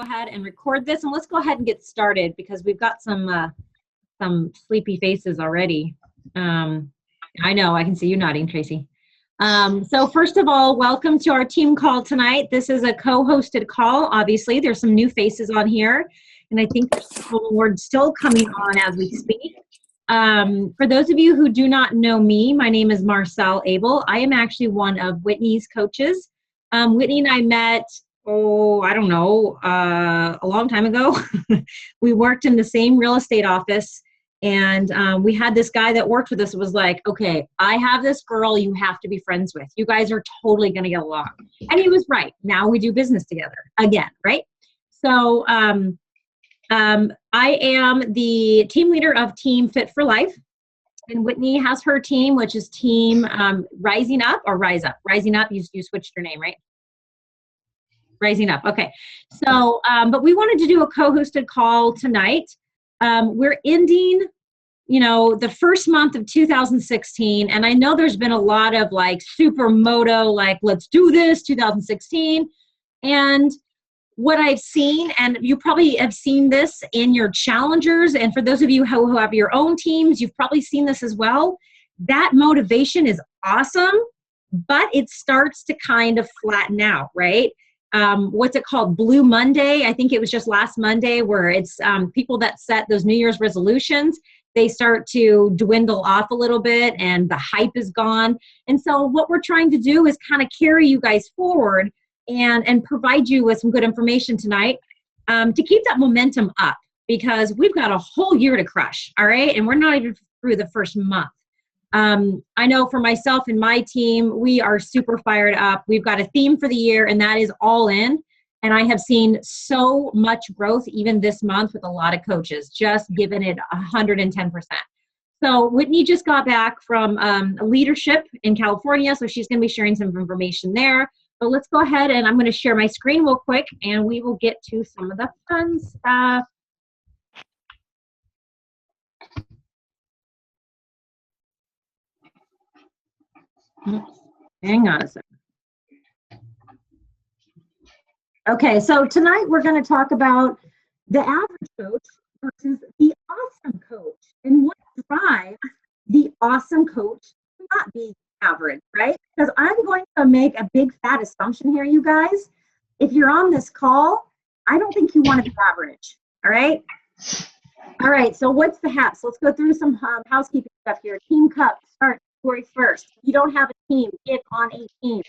Go ahead and record this, and let's go ahead and get started because we've got some sleepy faces already. I know, I can see you nodding, Tracy. So first of all, welcome to our team call tonight. This is a co-hosted call. Obviously, there's some new faces on here, and I think there's some more still coming on as we speak. For those of you who do not know me, my name is Marcelle Abel. I am actually one of Whitney's coaches. Whitney and I met, I don't know, a long time ago. We worked in the same real estate office, and we had this guy that worked with us. It was like, okay, I have this girl you have to be friends with. You guys are totally going to get along. And he was right. Now we do business together again, right? So I am the team leader of Team Fit for Life. And Whitney has her team, which is Team Rising Up or Rise Up. Rising Up, you switched your name, right? Rising Up. Okay. So, but we wanted to do a co-hosted call tonight. We're ending, the first month of 2016. And I know there's been a lot of like supermoto, like, let's do this 2016. And what I've seen, and you probably have seen this in your challengers, and for those of you who have your own teams, you've probably seen this as well. That motivation is awesome, but it starts to kind of flatten out, right? What's it called? Blue Monday. I think it was just last Monday where it's people that set those New Year's resolutions, they start to dwindle off a little bit and the hype is gone. And so what we're trying to do is kind of carry you guys forward and provide you with some good information tonight to keep that momentum up, because we've got a whole year to crush, all right? And we're not even through the first month. I know for myself and my team, we are super fired up. We've got a theme for the year, and that is all in. And I have seen so much growth even this month with a lot of coaches, just giving it 110%. So Whitney just got back from leadership in California, so she's going to be sharing some information there. But let's go ahead, and I'm going to share my screen real quick, and we will get to some of the fun stuff. Hang on a second. Okay, so tonight we're going to talk about the average coach versus the awesome coach, and what drives the awesome coach to not be average, right? Because I'm going to make a big fat assumption here, you guys. If you're on this call, I don't think you want to be average, all right? All right, so what's the haps? Let's go through some housekeeping stuff here. Team Cup starts February 1st. If you don't have a team, get on a team.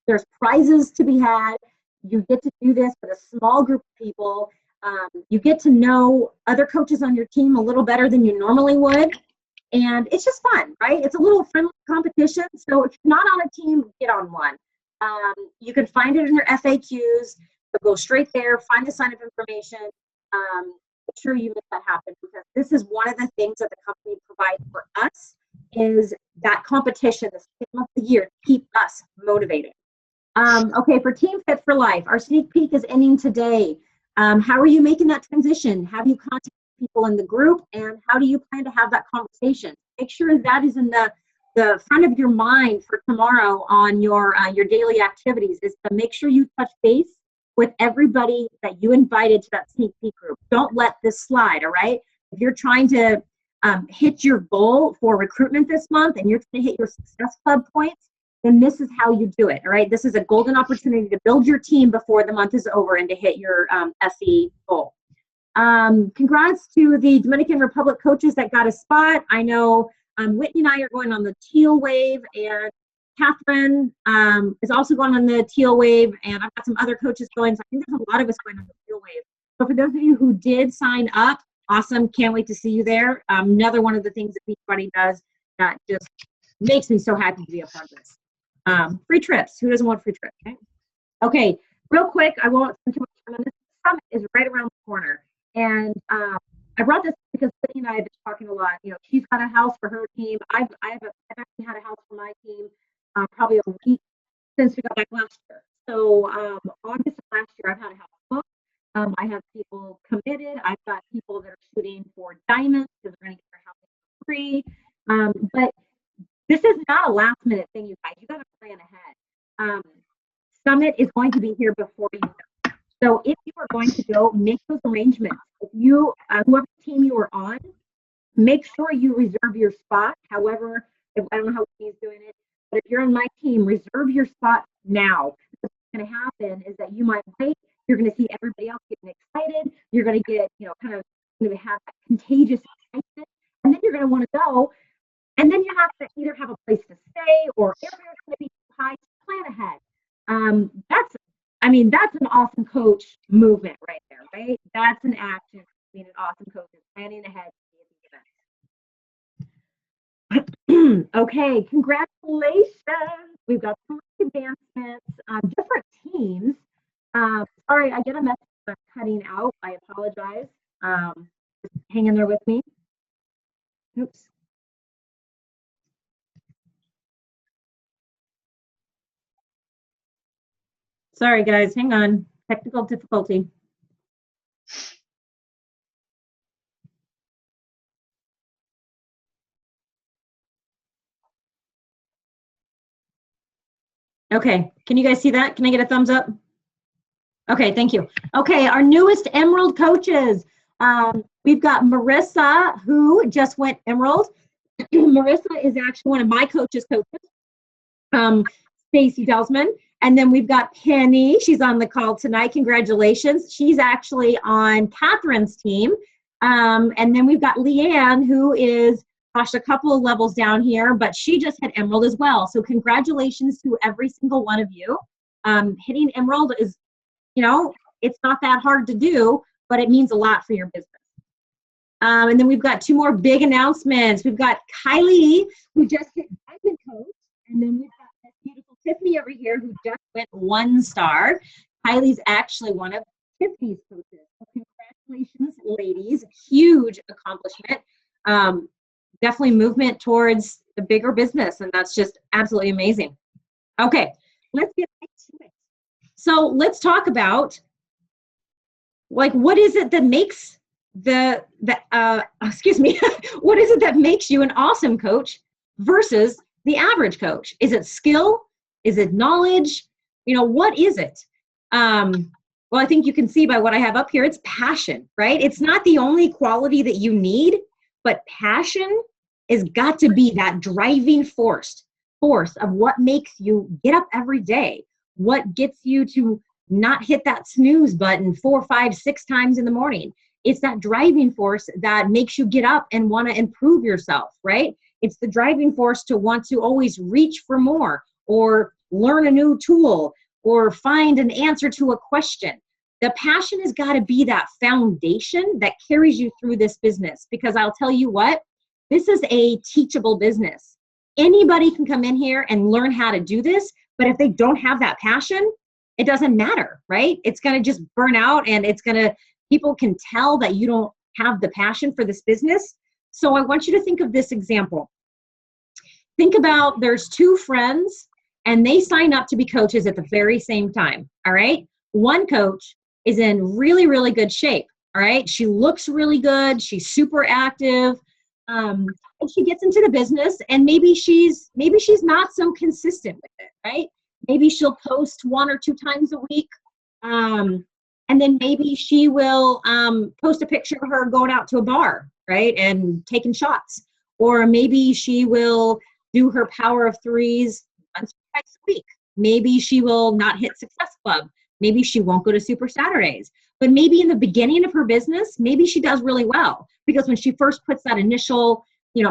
There's prizes to be had. You get to do this with a small group of people. You get to know other coaches on your team a little better than you normally would. And it's just fun, right? It's a little friendly competition. So if you're not on a team, get on one. You can find it in your FAQs. So go straight there, find the sign-up information. Make sure you make that happen, because this is one of the things that the company provides for us, is that competition this time of the year to keep us motivated. Okay, for Team Fit for Life, our sneak peek is ending today. How are you making that transition? Have you contacted people in the group, and how do you plan to have that conversation? Make sure that is in the front of your mind for tomorrow on your daily activities, is to make sure you touch base with everybody that you invited to that sneak peek group. Don't let this slide, all right? If you're trying to hit your goal for recruitment this month and you're trying to hit your Success Club points, then this is how you do it, all right? This is a golden opportunity to build your team before the month is over and to hit your SE goal. Congrats to the Dominican Republic coaches that got a spot. I know Whitney and I are going on the teal wave, and Catherine is also going on the teal wave, and I've got some other coaches going, so I think there's a lot of us going on the teal wave. So for those of you who did sign up, awesome, can't wait to see you there. Another one of the things that Beachbody does that just makes me so happy to be a part of this. Free trips, who doesn't want free trips, okay? Okay, real quick, I won't spend too much time on this. Summit is right around the corner, and I brought this because Whitney and I have been talking a lot. She's got a house for her team. I've actually had a house for my team probably a week since we got back last year. So August of last year, I've had a house booked. I have people committed. I've got people that are shooting for diamonds because they're going to get their house for free. But this is not a last minute thing, you guys. You got to plan ahead. Summit is going to be here before you know. So if you are going to go, make those arrangements. If you, whoever team you are on, make sure you reserve your spot. However, if, I don't know how he's doing it, but if you're on my team, reserve your spot now. What's going to happen is that you might wait. You're going to see everybody else getting excited. You're going to get, kind of going to have that contagious excitement, and then you're going to want to go. And then you have to either have a place to stay or airfare's going to be too high. Plan ahead. That's an awesome coach movement right there, right? That's an action being an awesome coach is planning ahead to the event. Okay, congratulations. We've got 3 advancements, different teams. Sorry, I get a message about cutting out. I apologize. Just hang in there with me. Oops. Sorry, guys, hang on. Technical difficulty. Okay, can you guys see that? Can I get a thumbs up? Okay, thank you. Okay, our newest Emerald coaches. We've got Marissa, who just went Emerald. Marissa is actually one of my coaches. Stacy Delsman. And then we've got Penny. She's on the call tonight. Congratulations. She's actually on Catherine's team. And then we've got Leanne, who is, gosh, a couple of levels down here, but she just hit Emerald as well. So congratulations to every single one of you. Hitting Emerald is, it's not that hard to do, but it means a lot for your business. And then we've got 2 more big announcements. We've got Kylie, who just hit Diamond Coach, and then we've got this beautiful Tiffany over here, who just went 1 star. Kylie's actually one of Tiffany's coaches. So congratulations, ladies. Huge accomplishment. Definitely movement towards the bigger business, and that's just absolutely amazing. Okay, let's get back to it. So let's talk about, what is it that makes what is it that makes you an awesome coach versus the average coach? Is it skill? Is it knowledge? What is it? Well, I think you can see by what I have up here, it's passion, right? It's not the only quality that you need, but passion has got to be that driving force of what makes you get up every day, what gets you to not hit that snooze button 4, 5, 6 times in the morning. It's that driving force that makes you get up and want to improve yourself, right? It's the driving force to want to always reach for more or learn a new tool or find an answer to a question. The passion has got to be that foundation that carries you through this business, because I'll tell you what, this is a teachable business. Anybody can come in here and learn how to do this, but if they don't have that passion, it doesn't matter, right? It's going to just burn out, and people can tell that you don't have the passion for this business. So I want you to think of this example. Think about, there's 2 friends and they sign up to be coaches at the very same time, all right? One coach is in really, really good shape, all right? She looks really good. She's super active. And she gets into the business, and maybe she's not so consistent with it, right? Maybe she'll post 1 or 2 times a week. And then maybe she will post a picture of her going out to a bar, right, and taking shots. Or maybe she will do her power of 3s once or twice a week. Maybe she will not hit Success Club. Maybe she won't go to Super Saturdays. But maybe in the beginning of her business, maybe she does really well. Because when she first puts that initial,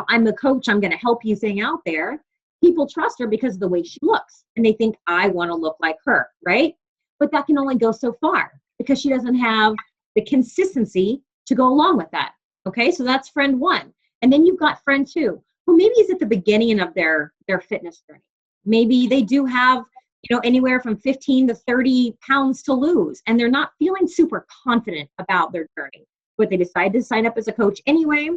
I'm the coach, I'm going to help you thing out there, people trust her because of the way she looks. And they think, I want to look like her, right? But that can only go so far, because she doesn't have the consistency to go along with that. Okay, so that's friend 1. And then you've got friend 2, who maybe is at the beginning of their fitness journey. Maybe they do have, anywhere from 15 to 30 pounds to lose, and they're not feeling super confident about their journey. But they decide to sign up as a coach anyway.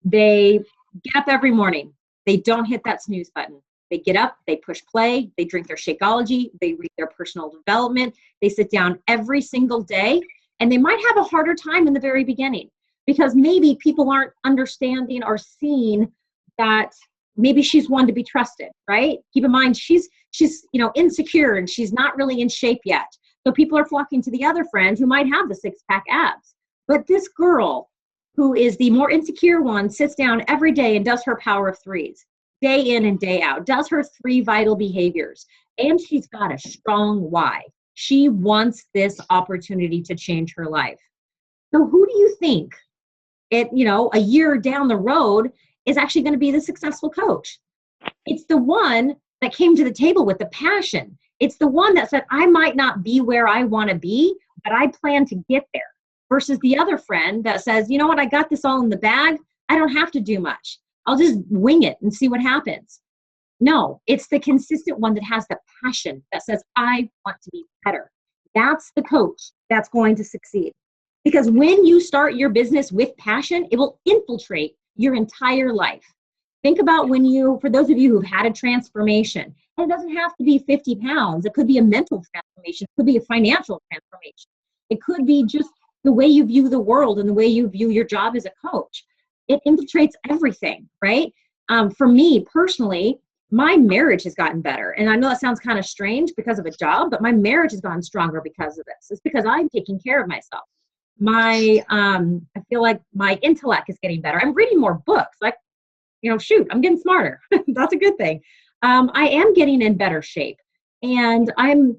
They get up every morning. They don't hit that snooze button. They get up, they push play, they drink their Shakeology, they read their personal development, they sit down every single day, and they might have a harder time in the very beginning because maybe people aren't understanding or seeing that maybe she's one to be trusted, right? Keep in mind, she's insecure and she's not really in shape yet. So people are flocking to the other friend who might have the six-pack abs. But this girl, who is the more insecure one, sits down every day and does her power of threes, day in and day out, does her 3 vital behaviors. And she's got a strong why. She wants this opportunity to change her life. So who do you think a year down the road is actually going to be the successful coach? It's the one that came to the table with the passion. It's the one that said, I might not be where I want to be, but I plan to get there. Versus the other friend that says, you know what, I got this all in the bag. I don't have to do much. I'll just wing it and see what happens. No, it's the consistent one that has the passion that says, I want to be better. That's the coach that's going to succeed. Because when you start your business with passion, it will infiltrate your entire life. Think about for those of you who've had a transformation, and it doesn't have to be 50 pounds. It could be a mental transformation. It could be a financial transformation. It could be just the way you view the world and the way you view your job as a coach. It infiltrates everything, right? For me personally, my marriage has gotten better. And I know that sounds kind of strange because of a job, but my marriage has gotten stronger because of this. It's because I'm taking care of myself. I feel like my intellect is getting better. I'm reading more books. Like, I'm getting smarter. That's a good thing. I am getting in better shape. And I'm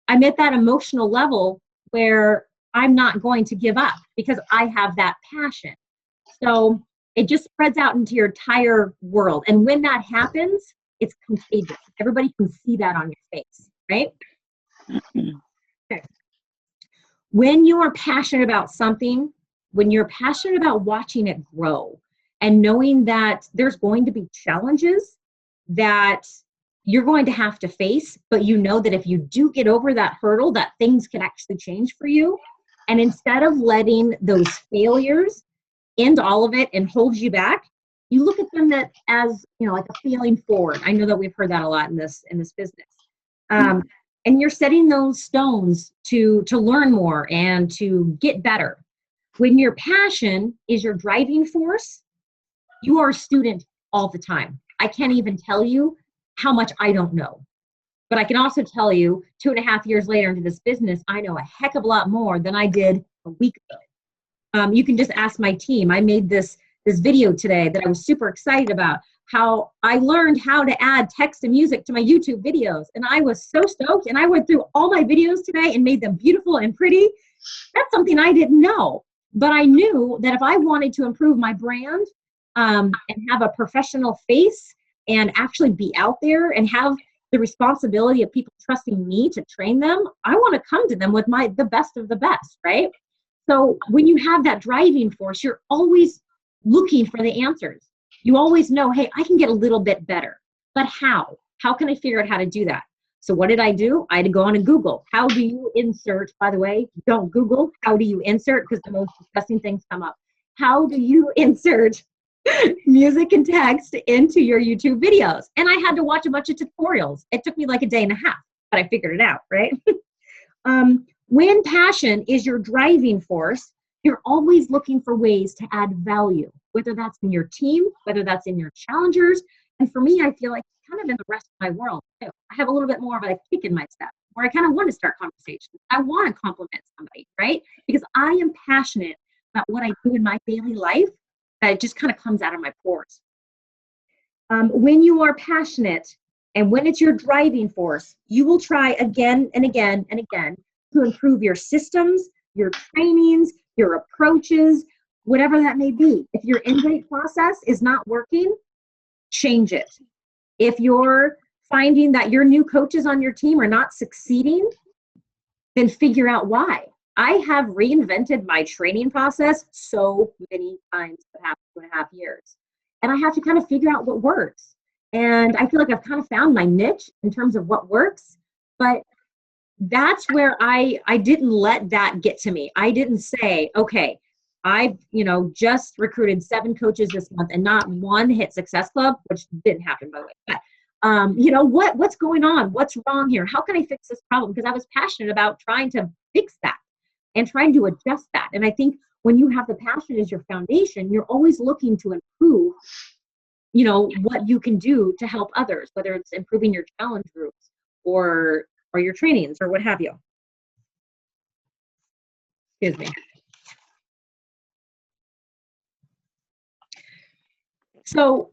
at that emotional level where I'm not going to give up because I have that passion. So it just spreads out into your entire world. And when that happens, it's contagious. Everybody can see that on your face, right? Okay. When you are passionate about something, when you're passionate about watching it grow and knowing that there's going to be challenges that you're going to have to face, but you know that if you do get over that hurdle, that things can actually change for you. And instead of letting those failures end all of it and hold you back, you look at them as like a failing forward. I know that we've heard that a lot in this business. And you're setting those stones to learn more and to get better. When your passion is your driving force, you are a student all the time. I can't even tell you how much I don't know. But I can also tell you 2.5 years later into this business, I know a heck of a lot more than I did a week ago. You can just ask my team. I made this video today that I was super excited about, how I learned how to add text and music to my YouTube videos. And I was so stoked. And I went through all my videos today and made them beautiful and pretty. That's something I didn't know. But I knew that if I wanted to improve my brand and have a professional face and actually be out there and have the responsibility of people trusting me to train them, I want to come to them with the best of the best, right? So when you have that driving force, you're always looking for the answers. You always know, hey, I can get a little bit better, but how? How can I figure out how to do that? So what did I do? I had to go on and Google. How do you insert, by the way, don't Google, how do you insert? Because the most disgusting things come up. How do you insert music and text into your YouTube videos? And I had to watch a bunch of tutorials. It took me like a day and a half, but I figured it out, right? When passion is your driving force, you're always looking for ways to add value, whether that's in your team, whether that's in your challengers. And for me, I feel like kind of in the rest of my world, I have a little bit more of a kick in my step where I kind of want to start conversations. I want to compliment somebody, right? Because I am passionate about what I do in my daily life, that it just kind of comes out of my pores. When you are passionate and when it's your driving force, you will try again and again and again to improve your systems, your trainings, your approaches, whatever that may be. If your intake process is not working, change it. If you're finding that your new coaches on your team are not succeeding, then figure out why. I have reinvented my training process so many times in the past 2.5 years. And I have to kind of figure out what works. And I feel like I've kind of found my niche in terms of what works. But that's where I didn't let that get to me. I didn't say, okay, I've just recruited 7 coaches this month and not one hit Success Club, which didn't happen, by the way. But what's going on? What's wrong here? How can I fix this problem? Because I was passionate about trying to fix that and trying to adjust that. And I think when you have the passion as your foundation, you're always looking to improve, what you can do to help others, whether it's improving your challenge groups or your trainings or what have you. Excuse me. So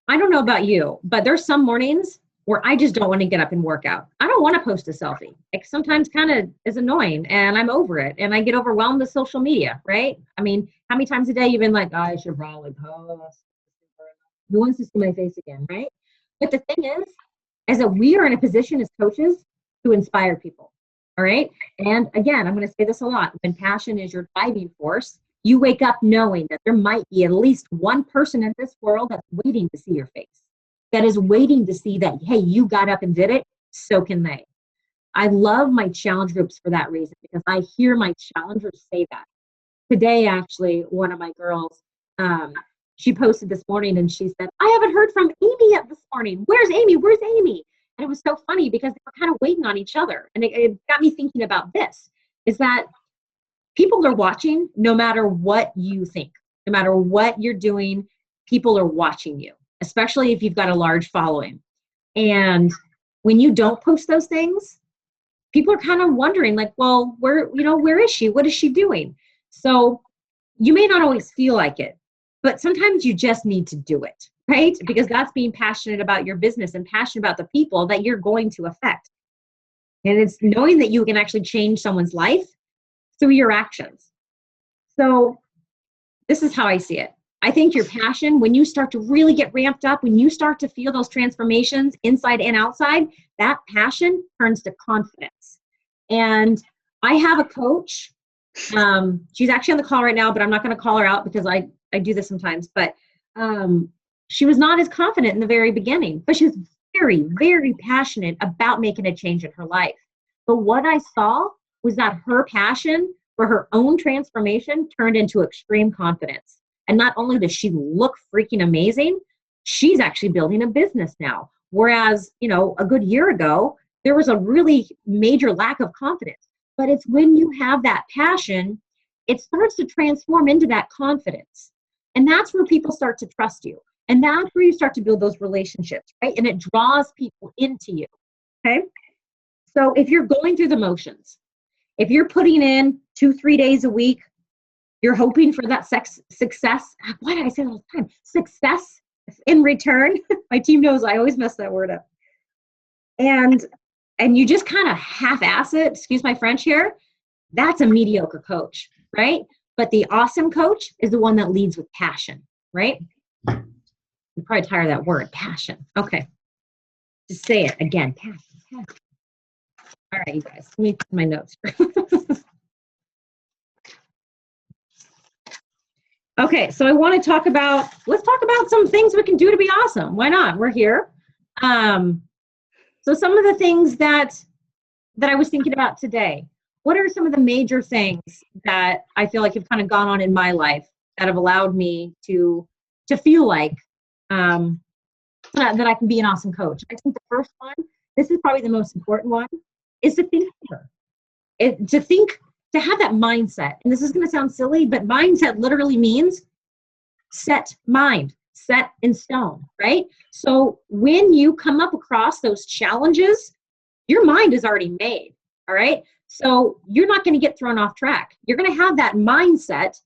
I don't know about you, but there's some mornings where I just don't want to get up and work out. I don't want to post a selfie. It sometimes kind of is annoying and I'm over it and I get overwhelmed with social media, right? I mean, how many times a day you've been like, oh, I should probably post. Who wants to see my face again, right? But the thing is that we are in a position as coaches to inspire people, all right? And again, I'm going to say this a lot. When passion is your driving force, you wake up knowing that there might be at least one person in this world that's waiting to see your face, that is waiting to see that, hey, you got up and did it, so can they. I love my challenge groups for that reason, because I hear my challengers say that. Today, actually, one of my girls, she posted this morning and she said, I haven't heard from Amy yet this morning. Where's Amy? Where's Amy? And it was so funny because they were kind of waiting on each other. And it got me thinking about this, is that people are watching no matter what you think, no matter what you're doing, people are watching you, especially if you've got a large following. And when you don't post those things, people are kind of wondering like, well, where is she? What is she doing? So you may not always feel like it, but sometimes you just need to do it, right? Because that's being passionate about your business and passionate about the people that you're going to affect. And it's knowing that you can actually change someone's life through your actions. So this is how I see it. I think your passion, when you start to really get ramped up, when you start to feel those transformations inside and outside, that passion turns to confidence. And I have a coach. She's actually on the call right now, but I'm not going to call her out because I do this sometimes. But she was not as confident in the very beginning, but she was very, very passionate about making a change in her life. But what I saw was that her passion for her own transformation turned into extreme confidence. And not only does she look freaking amazing, she's actually building a business now. Whereas, a good year ago, there was a really major lack of confidence. But it's when you have that passion, it starts to transform into that confidence. And that's where people start to trust you. And that's where you start to build those relationships, right? And it draws people into you, okay? So if you're going through the motions, if you're putting in 2-3 days a week, you're hoping for that success. Why do I say that all the time? Success in return. My team knows I always mess that word up. And you just kind of half-ass it, excuse my French here, that's a mediocre coach, right? But the awesome coach is the one that leads with passion, right? You're probably tired of that word, passion. Okay. Just say it again, passion. All right, you guys, let me put my notes. Okay, so let's talk about some things we can do to be awesome. Why not? We're here. So some of the things that I was thinking about today, what are some of the major things that I feel like have kind of gone on in my life that have allowed me to feel like that I can be an awesome coach? I think the first one, this is probably the most important one, is to think bigger. To have that mindset. And this is going to sound silly, but mindset literally means set mind, set in stone, right? So when you come up across those challenges, your mind is already made, all right? So you're not going to get thrown off track. You're going to have that mindset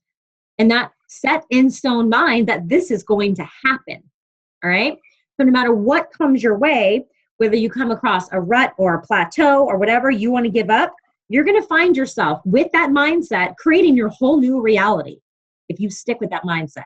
and that set in stone mind that this is going to happen, all right? So no matter what comes your way, whether you come across a rut or a plateau or whatever you want to give up, you're going to find yourself with that mindset creating your whole new reality if you stick with that mindset.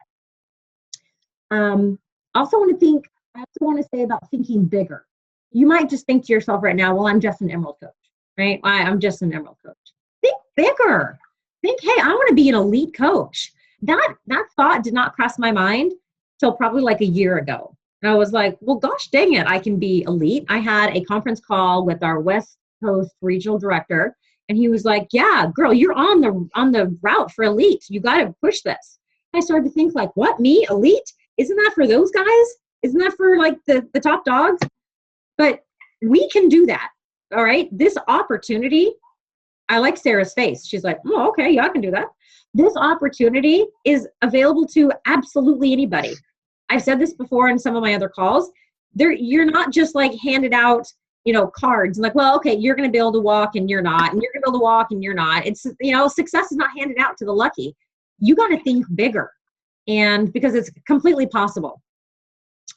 I also want to say about thinking bigger. You might just think to yourself right now, well, I'm just an Emerald coach, right? I'm just an Emerald coach. Think bigger. Think, hey, I want to be an elite coach. That thought did not cross my mind till probably like a year ago. And I was like, well, gosh dang it, I can be elite. I had a conference call with our West Coast regional director. And he was like, yeah, girl, you're on the route for elite. You got to push this. And I started to think like, what, me, elite? Isn't that for those guys? Isn't that for like the top dogs? But we can do that. All right. This opportunity, I like Sarah's face. She's like, oh, okay, yeah, I can do that. This opportunity is available to absolutely anybody. I've said this before in some of my other calls. You're not just like handed out cards. Like, well, okay, you're going to be able to walk and you're not, and you're going to be able to walk and you're not. It's, success is not handed out to the lucky. You got to think bigger, and because it's completely possible.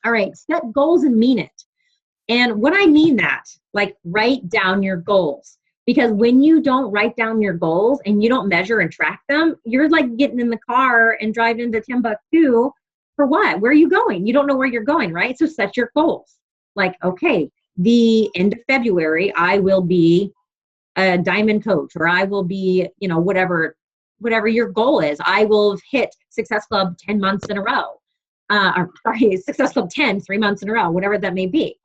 All right, set goals and mean it. And when I mean that, like, write down your goals. Because when you don't write down your goals and you don't measure and track them, you're like getting in the car and driving to Timbuktu for what? Where are you going? You don't know where you're going, right? So set your goals. Like, okay, the end of February, I will be a diamond coach, or I will be, whatever your goal is. I will have hit Success Club 10 months in a row. Success Club 10, 3 months in a row, whatever that may be.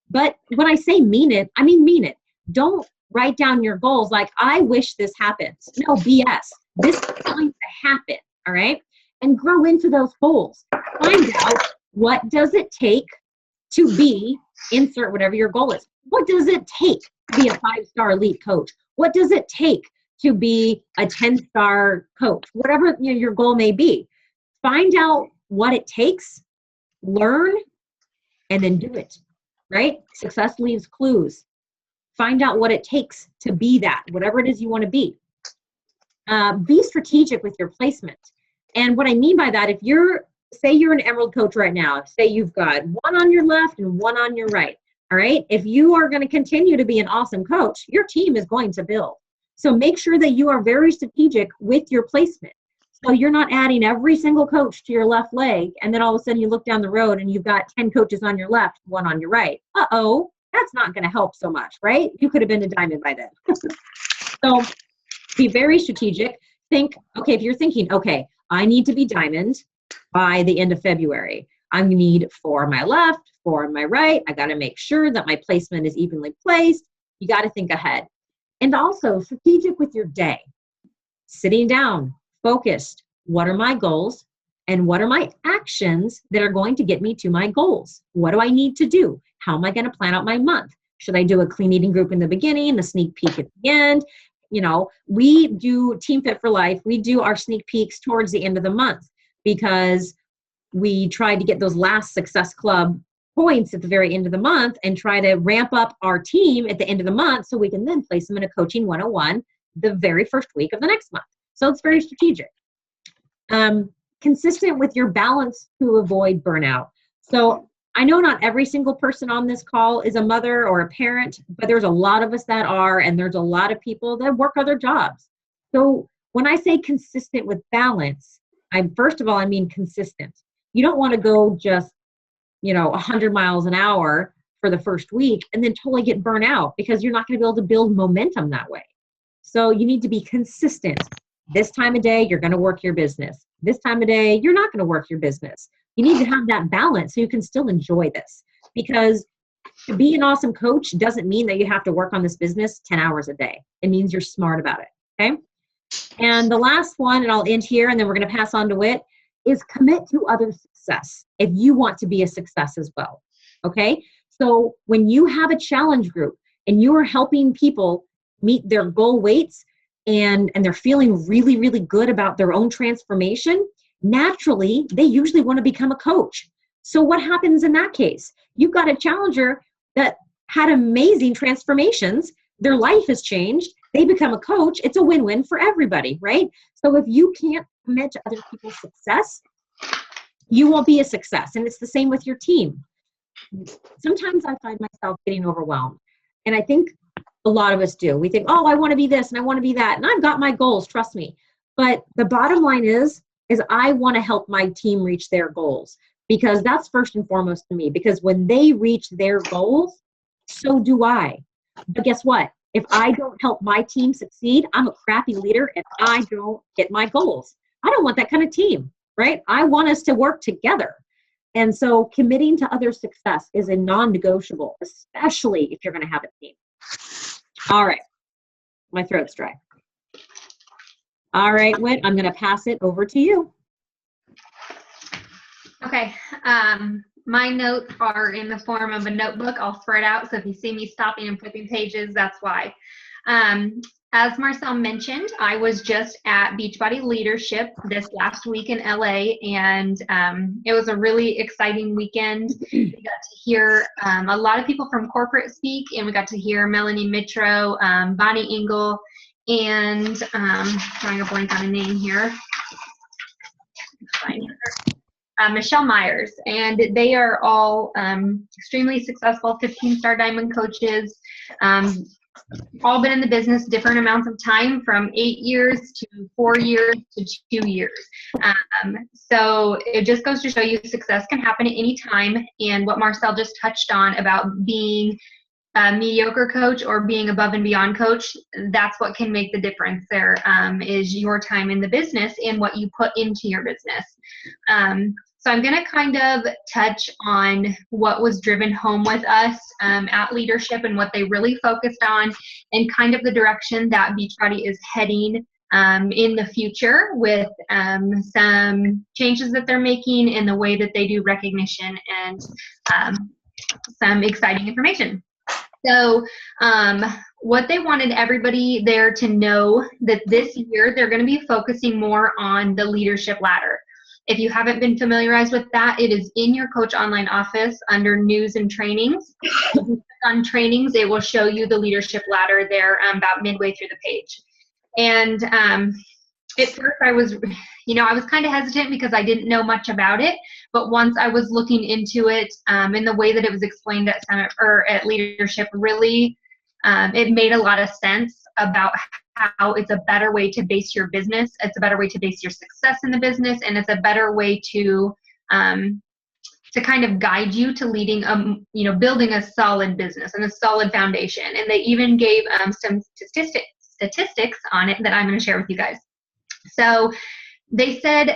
But when I say mean it, I mean mean it. Don't write down your goals like, I wish this happens. No, BS. This is going to happen, all right? And grow into those goals. Find out, what does it take to be, insert whatever your goal is. What does it take to be a 5-star elite coach? What does it take to be a 10-star coach? Whatever your goal may be. Find out what it takes, learn, and then do it, right? Success leaves clues. Find out what it takes to be that, whatever it is you want to be. Be strategic with your placement. And what I mean by that, say you're an Emerald coach right now, say you've got one on your left and one on your right, all right? If you are going to continue to be an awesome coach, your team is going to build. So make sure that you are very strategic with your placement. So you're not adding every single coach to your left leg, and then all of a sudden you look down the road and you've got 10 coaches on your left, one on your right. Uh-oh. That's not going to help so much, right? You could have been a diamond by then. So be very strategic. Think, okay, if you're thinking, okay, I need to be diamond by the end of February. I need 4 on my left, 4 on my right. I got to make sure that my placement is evenly placed. You got to think ahead. And also strategic with your day. Sitting down, focused. What are my goals? And what are my actions that are going to get me to my goals? What do I need to do? How am I going to plan out my month? Should I do a clean eating group in the beginning, a sneak peek at the end? We do Team Fit for Life. We do our sneak peeks towards the end of the month because we try to get those last Success Club points at the very end of the month and try to ramp up our team at the end of the month so we can then place them in a coaching 101 the very first week of the next month. So it's very strategic. Consistent with your balance to avoid burnout. So I know not every single person on this call is a mother or a parent, but there's a lot of us that are, and there's a lot of people that work other jobs. So when I say consistent with balance, first of all, I mean consistent. You don't want to go just, 100 miles an hour for the first week and then totally get burnt out because you're not going to be able to build momentum that way. So you need to be consistent. This time of day, you're going to work your business. This time of day, you're not going to work your business. You need to have that balance so you can still enjoy this. Because to be an awesome coach doesn't mean that you have to work on this business 10 hours a day. It means you're smart about it, okay? And the last one, and I'll end here, and then we're going to pass on to Whit, is commit to other success if you want to be a success as well, okay? So when you have a challenge group and you are helping people meet their goal weights, and they're feeling really, really good about their own transformation, naturally, they usually want to become a coach. So what happens in that case? You've got a challenger that had amazing transformations. Their life has changed. They become a coach. It's a win-win for everybody, right? So if you can't commit to other people's success, you won't be a success. And it's the same with your team. Sometimes I find myself getting overwhelmed. And I think a lot of us do. We think, oh, I want to be this and I want to be that. And I've got my goals, trust me. But the bottom line is I want to help my team reach their goals, because that's first and foremost to me. Because when they reach their goals, so do I. But guess what? If I don't help my team succeed, I'm a crappy leader and I don't hit my goals. I don't want that kind of team, right? I want us to work together. And so committing to other success is a non-negotiable, especially if you're going to have a team. All right. My throat's dry. All right, Whit, I'm going to pass it over to you. Okay. My notes are in the form of a notebook. I'll spread out. So if you see me stopping and flipping pages, that's why. As Marcelle mentioned, I was just at Beachbody Leadership this last week in LA, and it was a really exciting weekend. We got to hear a lot of people from corporate speak, and we got to hear Melanie Mitro, Bonnie Engel, and drawing a blank on a name here. Michelle Myers, and they are all extremely successful 15-star diamond coaches, all been in the business different amounts of time, from 8 years to 4 years to 2 years. So it just goes to show you success can happen at any time, and what Marcelle just touched on about being a mediocre coach or being above and beyond coach, that's what can make the difference there, is your time in the business and what you put into your business. So I'm going to kind of touch on what was driven home with us at leadership and what they really focused on, and kind of the direction that Beachbody is heading in the future, with some changes that they're making in the way that they do recognition, and some exciting information. So what they wanted everybody there to know, that this year they're going to be focusing more on the leadership ladder. If you haven't been familiarized with that, it is in your Coach Online office under news and trainings. If you click on trainings, it will show you the leadership ladder there about midway through the page. And at first I was kind of hesitant because I didn't know much about it. But once I was looking into it, and the way that it was explained at Summit or at Leadership, really, it made a lot of sense about how it's a better way to base your business. It's a better way to base your success in the business, and it's a better way to kind of guide you to leading, building a solid business and a solid foundation. And they even gave some statistics on it that I'm going to share with you guys. So they said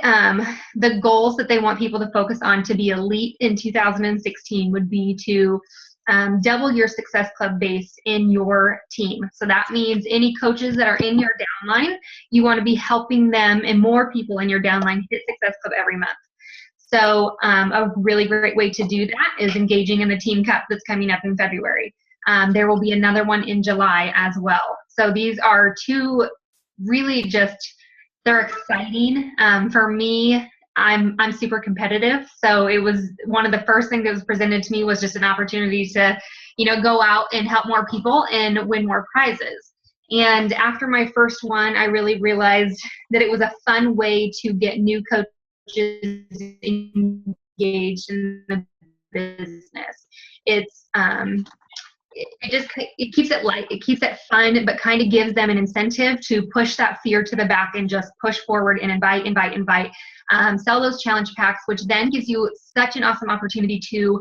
the goals that they want people to focus on to be elite in 2016 would be to double your Success Club base in your team. So that means any coaches that are in your downline, you want to be helping them and more people in your downline hit Success Club every month. So a really great way to do that is engaging in the Team Cup that's coming up in February. There will be another one in July as well. So these are two really they're exciting. For me, I'm super competitive, so it was one of the first things that was presented to me was just an opportunity to, go out and help more people and win more prizes. And after my first one, I really realized that it was a fun way to get new coaches engaged in the business. It keeps it light, it keeps it fun, but kind of gives them an incentive to push that fear to the back and just push forward and invite. Sell those challenge packs, which then gives you such an awesome opportunity to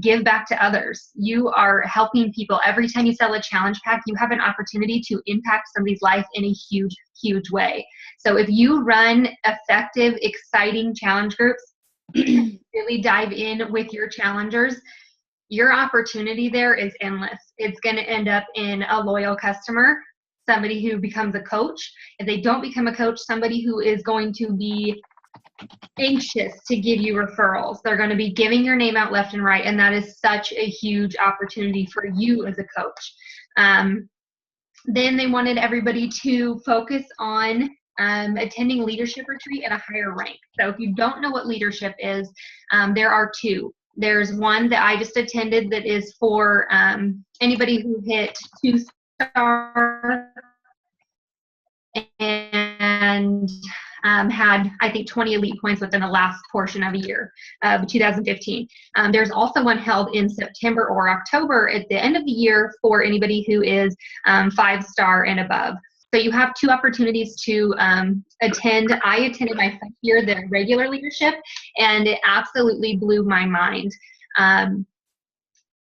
give back to others. You are helping people. Every time you sell a challenge pack, you have an opportunity to impact somebody's life in a huge, huge way. So if you run effective, exciting challenge groups, really dive in with your challengers, your opportunity there is endless. It's going to end up in a loyal customer, somebody who becomes a coach. If they don't become a coach, somebody who is going to be anxious to give you referrals. They're going to be giving your name out left and right, and that is such a huge opportunity for you as a coach. Then they wanted everybody to focus on attending leadership retreat at a higher rank. So if you don't know what leadership is, there are two. There's one that I just attended that is for anybody who hit 2-star and had, I think, 20 elite points within the last portion of a year of 2015. There's also one held in September or October at the end of the year for anybody who is 5-star and above. So you have two opportunities to attend. I attended my first year, the regular leadership, and it absolutely blew my mind.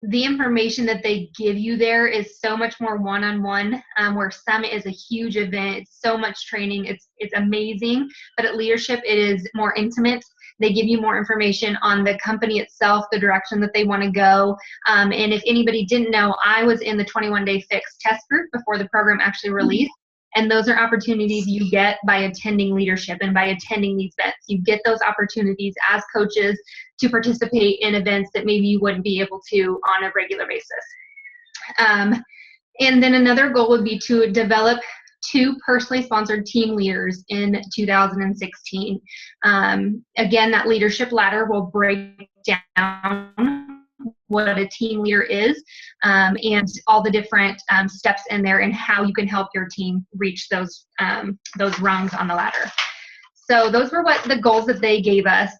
The information that they give you there is so much more one-on-one, where Summit is a huge event. It's so much training. It's amazing. But at leadership, it is more intimate. They give you more information on the company itself, the direction that they want to go. And if anybody didn't know, I was in the 21-day fix test group before the program actually released. And those are opportunities you get by attending leadership and by attending these events. You get those opportunities as coaches to participate in events that maybe you wouldn't be able to on a regular basis. And then another goal would be to develop 2 personally sponsored team leaders in 2016. Again, that leadership ladder will break down what a team leader is, and all the different steps in there and how you can help your team reach those rungs on the ladder. So those were what the goals that they gave us.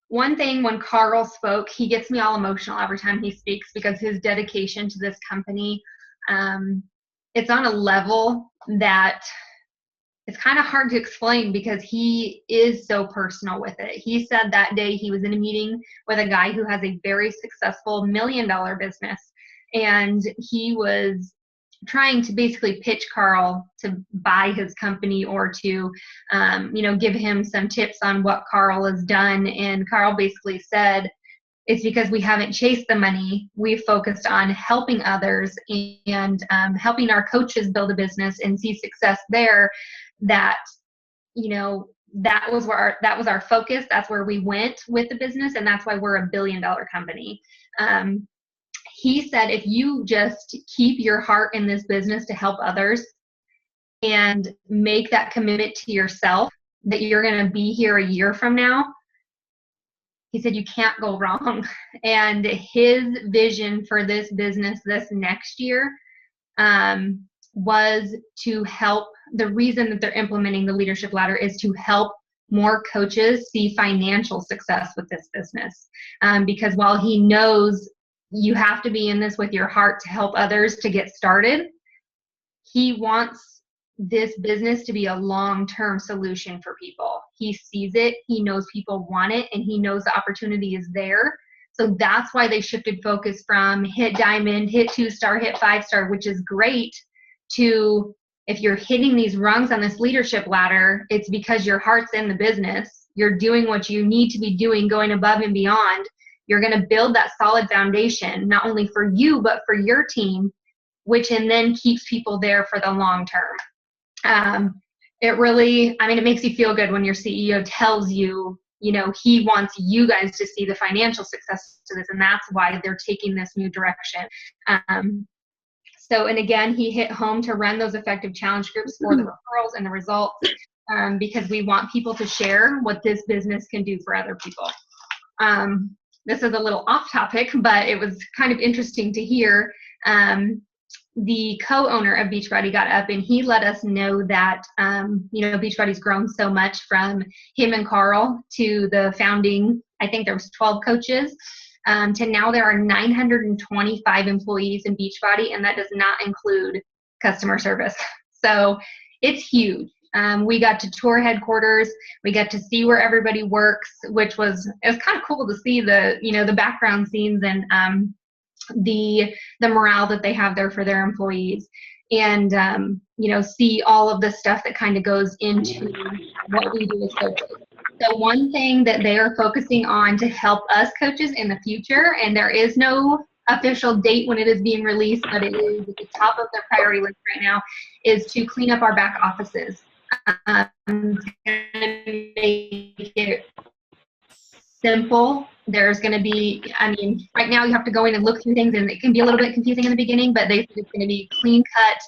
One thing, when Carl spoke, he gets me all emotional every time he speaks, because his dedication to this company, it's on a level that it's kind of hard to explain, because he is so personal with it. He said that day he was in a meeting with a guy who has a very successful $1 million business, and he was trying to basically pitch Carl to buy his company, or to, give him some tips on what Carl has done. And Carl basically said, it's because we haven't chased the money. We've focused on helping others and helping our coaches build a business and see success there. That, that was our focus. That's where we went with the business, and that's why we're $1 billion company. He said, if you just keep your heart in this business to help others and make that commitment to yourself that you're going to be here a year from now, he said, you can't go wrong. And his vision for this business this next year was to help. The reason that they're implementing the leadership ladder is to help more coaches see financial success with this business. Because while he knows you have to be in this with your heart to help others to get started, he wants this business to be a long-term solution for people. He sees it, he knows people want it, and he knows the opportunity is there. So that's why they shifted focus from hit diamond, hit 2-star, hit 5-star, which is great, to if you're hitting these rungs on this leadership ladder, it's because your heart's in the business. You're doing what you need to be doing, going above and beyond. You're going to build that solid foundation, not only for you, but for your team, which and then keeps people there for the long term. It really, it makes you feel good when your CEO tells you, he wants you guys to see the financial success to this, and that's why they're taking this new direction. And again, he hit home to run those effective challenge groups for the referrals and the results, because we want people to share what this business can do for other people. This is a little off topic, but it was kind of interesting to hear. The co-owner of Beachbody got up and he let us know that, Beachbody's grown so much from him and Carl to the founding, I think there was 12 coaches, to now there are 925 employees in Beachbody, and that does not include customer service. So it's huge. We got to tour headquarters. We got to see where everybody works, it was kind of cool to see the background scenes and the morale that they have there for their employees, and see all of the stuff that kind of goes into what we do as coaches. So one thing that they are focusing on to help us coaches in the future, and there is no official date when it is being released, but it is at the top of their priority list right now, is to clean up our back offices. Make it simple. There's going to be, right now you have to go in and look through things, and it can be a little bit confusing in the beginning, but it's going to be clean cut,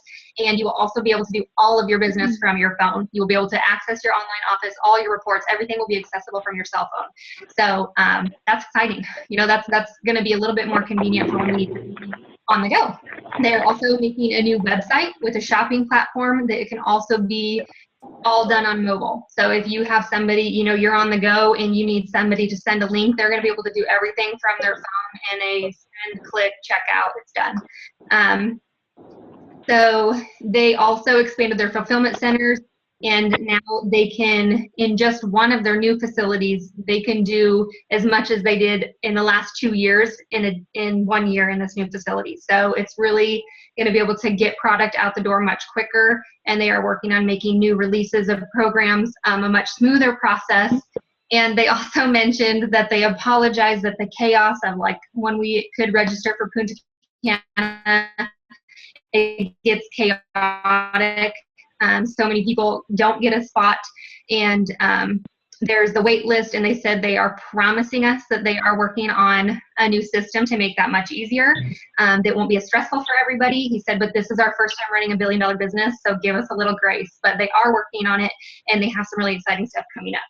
and you will also be able to do all of your business from your phone. You will be able to access your online office, all your reports, everything will be accessible from your cell phone. So that's exciting. That's going to be a little bit more convenient for when we need to be on the go. They're also making a new website with a shopping platform that it can also be all done on mobile. So if you have somebody, you're on the go and you need somebody to send a link, they're going to be able to do everything from their phone in a send, click, checkout, it's done. So they also expanded their fulfillment centers, and now they can, in just one of their new facilities, they can do as much as they did in the last 2 years in 1 year in this new facility. So it's really going to be able to get product out the door much quicker, and they are working on making new releases of programs, a much smoother process. And they also mentioned that they apologize that the chaos of when we could register for Punta Cana, it gets chaotic. So many people don't get a spot, and there's the wait list, and they said they are promising us that they are working on a new system to make that much easier. That won't be as stressful for everybody. He said, but this is our first time running a $1 billion business, so give us a little grace. But they are working on it, and they have some really exciting stuff coming up.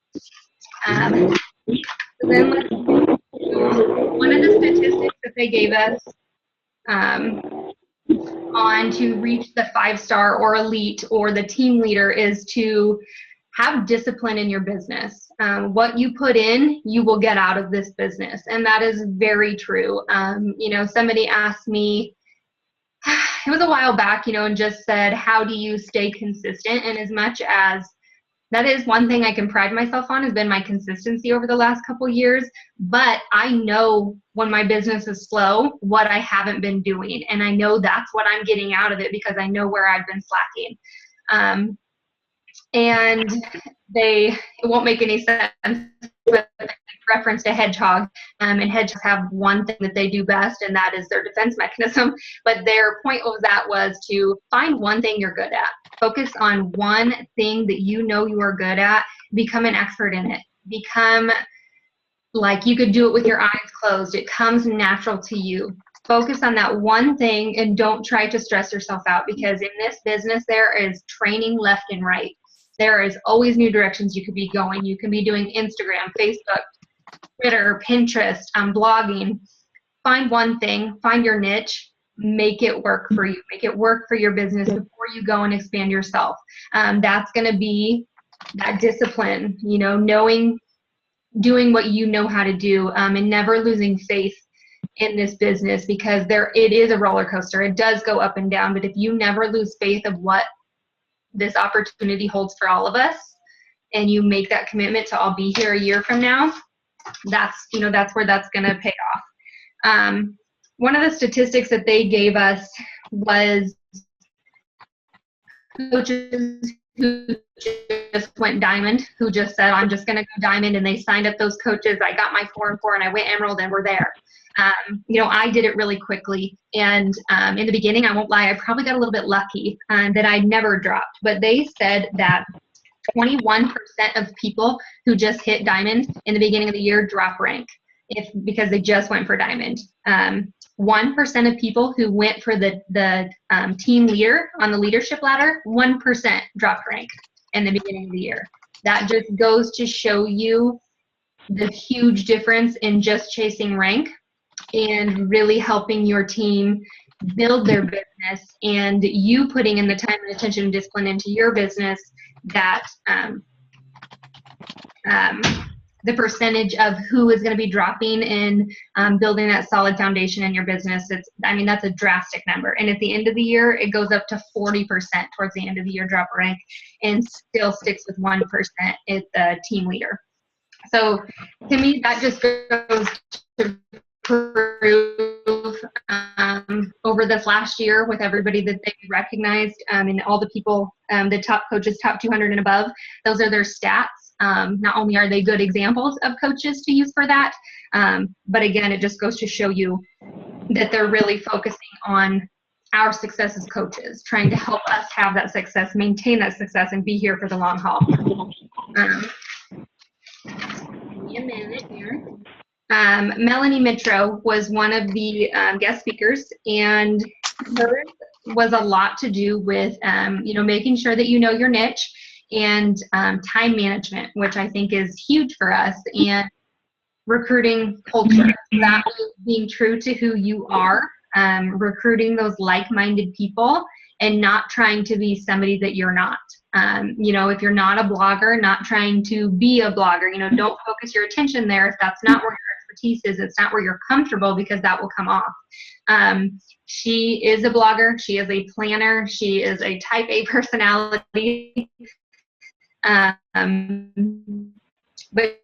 So then let's do one of the statistics that they gave us on to reach the 5-star or elite or the team leader is to have discipline in your business. What you put in, you will get out of this business. And that is very true. Somebody asked me, it was a while back, and just said, how do you stay consistent? And as much as that is one thing I can pride myself on, has been my consistency over the last couple of years. But I know when my business is slow, what I haven't been doing. And I know that's what I'm getting out of it because I know where I've been slacking. And it won't make any sense, but reference to hedgehog, and hedgehogs have one thing that they do best, and that is their defense mechanism. But their point was to find one thing you're good at. Focus on one thing that you know you are good at. Become an expert in it. Become like you could do it with your eyes closed. It comes natural to you. Focus on that one thing and don't try to stress yourself out, because in this business there is training left and right. There is always new directions you could be going. You can be doing Instagram, Facebook, Twitter, Pinterest, blogging. Find one thing, find your niche, make it work for you. Make it work for your business before you go and expand yourself. That's going to be that discipline, doing what you know how to do, and never losing faith in this business, because it is a roller coaster. It does go up and down, but if you never lose faith of what this opportunity holds for all of us, and you make that commitment to I'll be here a year from now, that's where that's going to pay off. One of the statistics that they gave us was coaches who just went diamond, who just said, I'm just going to go diamond, and they signed up those coaches. I got my 4 and 4 and I went emerald, and we're there. I did it really quickly. And in the beginning, I won't lie, I probably got a little bit lucky that I never dropped. But they said that 21% of people who just hit diamond in the beginning of the year drop rank because they just went for diamond. 1% of people who went for the team leader on the leadership ladder, 1% dropped rank in the beginning of the year. That just goes to show you the huge difference in just chasing rank and really helping your team build their business, and you putting in the time and attention and discipline into your business, that the percentage of who is going to be dropping in building that solid foundation in your business, that's a drastic number. And at the end of the year, it goes up to 40% towards the end of the year drop rank, and still sticks with 1% at the team leader. So to me, that just goes to prove over this last year with everybody that they recognized, and all the people, the top coaches, top 200 and above, those are their stats. Not only are they good examples of coaches to use for that, but again, it just goes to show you that they're really focusing on our success as coaches, trying to help us have that success, maintain that success, and be here for the long haul. Give me a minute here. Melanie Mitro was one of the guest speakers, and hers was a lot to do with, making sure that you know your niche, and time management, which I think is huge for us, and recruiting culture. That being true to who you are, recruiting those like-minded people, and not trying to be somebody that you're not. If you're not a blogger, not trying to be a blogger, don't focus your attention there if that's not where your expertise is. It's not where you're comfortable, because that will come off. She is a blogger. She is a planner. She is a type A personality. But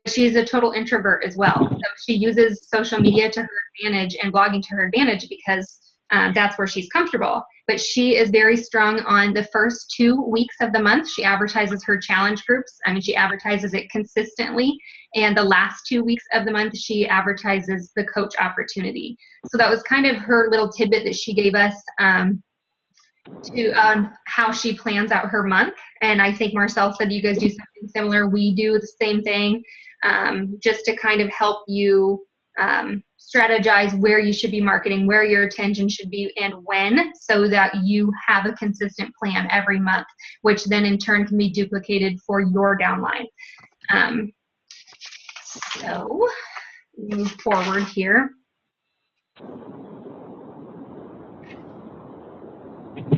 she's a total introvert as well. So she uses social media to her advantage and blogging to her advantage, because that's where she's comfortable. But she is very strong on the first 2 weeks of the month. She advertises her challenge groups. She advertises it consistently. And the last 2 weeks of the month, she advertises the coach opportunity. So that was kind of her little tidbit that she gave us. to how she plans out her month. And I think Marcelle said you guys do something similar. We do the same thing, just to kind of help you strategize where you should be marketing, where your attention should be, and when, so that you have a consistent plan every month, which then in turn can be duplicated for your downline. So move forward here.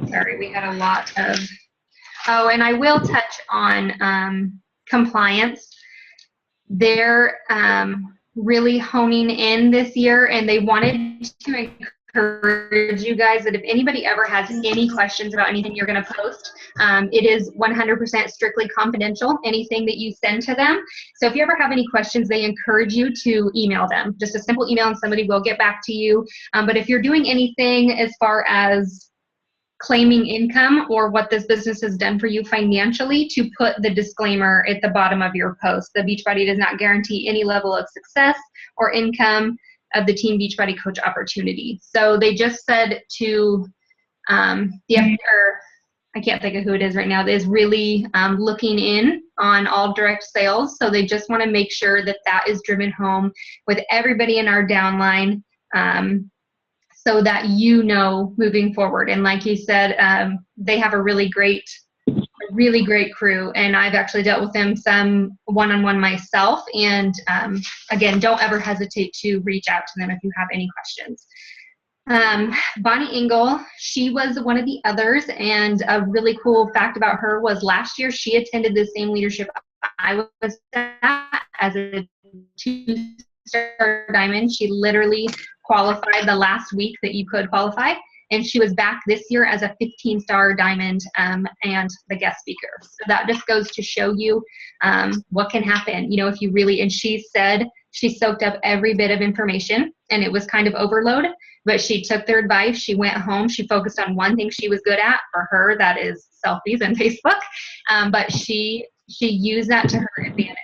Sorry, we had a lot of, oh, and I will touch on compliance. They're really honing in this year, and they wanted to encourage you guys that if anybody ever has any questions about anything you're going to post, it is 100% strictly confidential, anything that you send to them. So if you ever have any questions, they encourage you to email them. Just a simple email and somebody will get back to you. But if you're doing anything as far as claiming income or what this business has done for you financially, to put the disclaimer at the bottom of your post. The Beachbody does not guarantee any level of success or income of the Team Beachbody Coach opportunity. So they just said to I can't think of who it is right now, that is really looking in on all direct sales. So they just want to make sure that that is driven home with everybody in our downline, so that you know moving forward. And like you said, they have a really great crew, and I've actually dealt with them some one-on-one myself. And again, don't ever hesitate to reach out to them if you have any questions. Bonnie Engel, she was one of the others, and a really cool fact about her was last year she attended the same leadership I was at as a 2-star diamond. She literally qualified the last week that you could qualify, and she was back this year as a 15-star diamond and the guest speaker. So that just goes to show you what can happen, you know, if you really, and she said she soaked up every bit of information, and it was kind of overload, but she took their advice. She went home, she focused on one thing she was good at. For her, that is selfies and Facebook, but she used that to her advantage.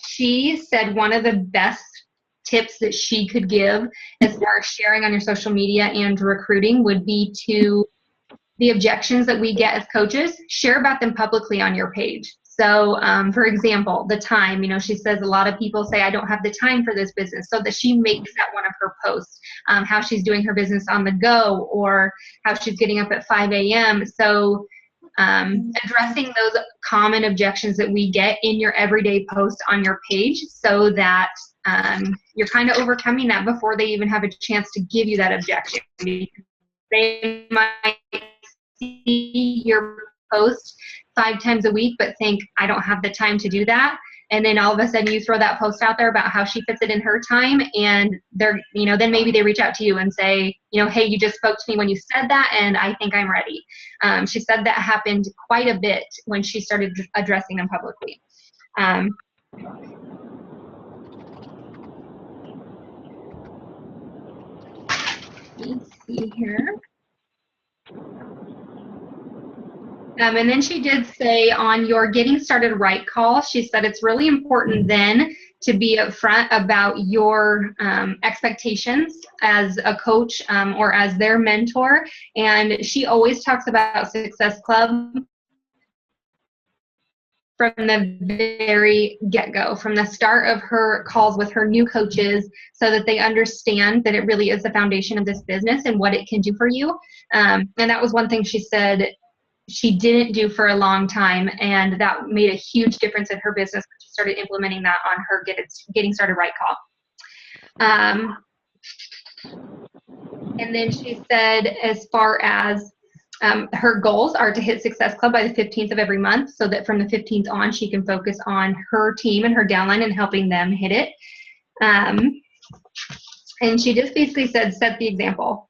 She said one of the best tips that she could give as far as sharing on your social media and recruiting would be to the objections that we get as coaches, share about them publicly on your page. So for example, the time, you know, she says a lot of people say, I don't have the time for this business, so that she makes that one of her posts, how she's doing her business on the go, or how she's getting up at 5 a.m. So addressing those common objections that we get in your everyday post on your page, so that you're kind of overcoming that before they even have a chance to give you that objection. They might see your post 5 times a week, but think, I don't have the time to do that. And then all of a sudden you throw that post out there about how she fits it in her time, and they're, you know, then maybe they reach out to you and say, you know, hey, you just spoke to me when you said that, and I think I'm ready. She said that happened quite a bit when she started addressing them publicly. Let's see here. And then she did say on your getting started right call, she said it's really important then to be upfront about your expectations as a coach or as their mentor. And she always talks about Success Club from the very get-go, from the start of her calls with her new coaches, so that they understand that it really is the foundation of this business and what it can do for you. And that was one thing she said she didn't do for a long time, and that made a huge difference in her business when she started implementing that on her getting started right call. And then she said, as far as her goals are to hit Success Club by the 15th of every month, so that from the 15th on, she can focus on her team and her downline and helping them hit it. And she just basically said, set the example.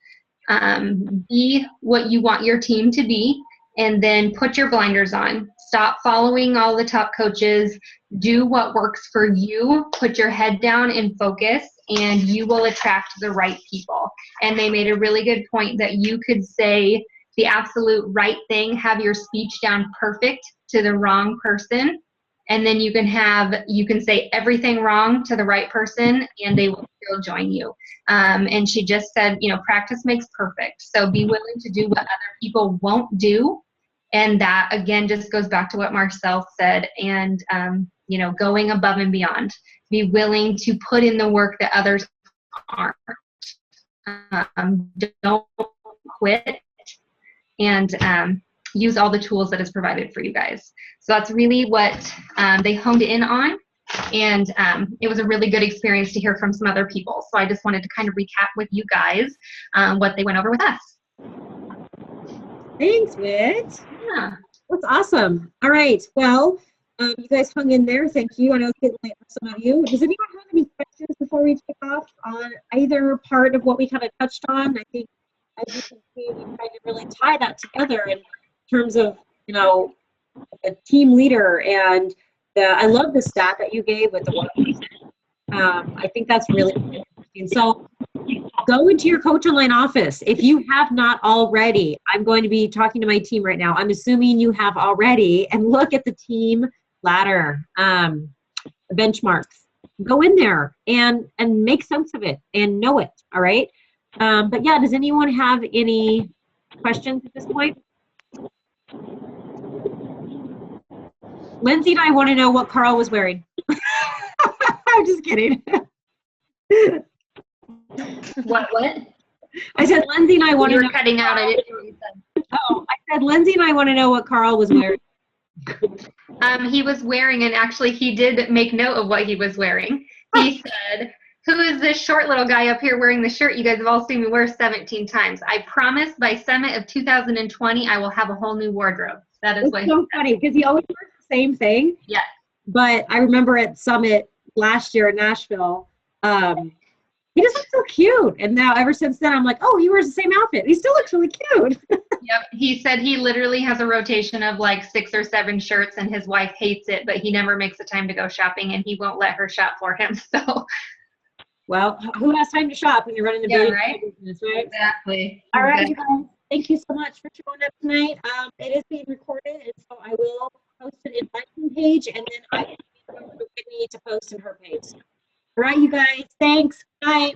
Be what you want your team to be, and then put your blinders on. Stop following all the top coaches. Do what works for you. Put your head down and focus, and you will attract the right people. And they made a really good point that you could say the absolute right thing, have your speech down perfect to the wrong person, and then you can say everything wrong to the right person and they will still join you. And she just said, practice makes perfect. So be willing to do what other people won't do. And that, again, just goes back to what Marcelle said, and, going above and beyond. Be willing to put in the work that others aren't. Don't quit, and use all the tools that is provided for you guys. So that's really what they honed in on. And it was a really good experience to hear from some other people. So I just wanted to kind of recap with you guys what they went over with us. Thanks, Whit. Yeah. That's awesome. All right. Well, you guys hung in there. Thank you. I know it's getting late for some of you. Does anyone have any questions before we take off on either part of what we kind of touched on? I think, as you can see, we tried to really tie that together in terms of, a team leader. And I love the stat that you gave with the 1%. I think that's really interesting. So go into your Coach Online office. If you have not already, I'm going to be talking to my team right now. I'm assuming you have already, and look at the team ladder, the benchmarks. Go in there and make sense of it and know it. All right. But yeah, does anyone have any questions at this point? Lindsay and I want to know what Carl was wearing. I'm just kidding. What? I said Lindsay and I want to know. You were cutting out. I didn't hear what you said. Oh, I said Lindsay and I want to know what Carl was wearing. He was wearing, and actually he did make note of what he was wearing. He said, "Who is this short little guy up here wearing the shirt you guys have all seen me wear 17 times? I promise by Summit of 2020, I will have a whole new wardrobe." That is what he so funny, because he always wears the same thing. Yeah. But I remember at Summit last year in Nashville, he just looks so cute. And now ever since then, I'm like, oh, he wears the same outfit. He still looks really cute. Yep. He said he literally has a rotation of like 6 or 7 shirts, and his wife hates it, but he never makes the time to go shopping, and he won't let her shop for him. So. Well, who has time to shop when you're running a business, right? Exactly. All right, you guys. Thank you so much for showing up tonight. It is being recorded, and so I will post it in my page, and then I need to post in her page. All right, you guys. Thanks. Bye.